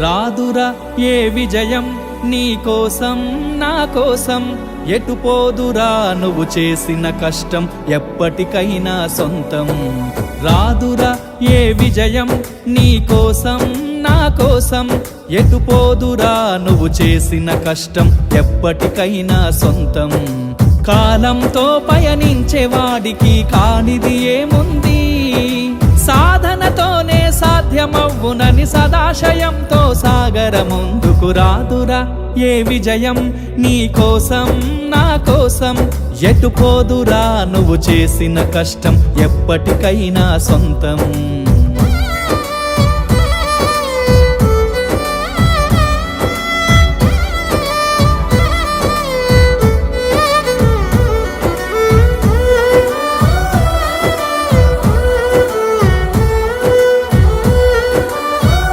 రాదురా ఏ విజయం నీ కోసం నా కోసం, ఎటుపోదురా నువ్వు చేసిన కష్టం ఎప్పటికైనా సొంతం. రాదురా ఏ విజయం నీ కోసం నా కోసం, ఎటుపోదురా నువ్వు చేసిన కష్టం ఎప్పటికైనా సొంతం. కాలంతో పయనించేవాడికి కానిది ఏముంది, సాధనతోనే సాధ్యమవ్వునని సదాశయంతో సాగర ముందుకు. రాదురా ఏ విజయం నీ కోసం నా కోసం, ఎటుపోదురా నువ్వు చేసిన కష్టం ఎప్పటికైనా సొంతం.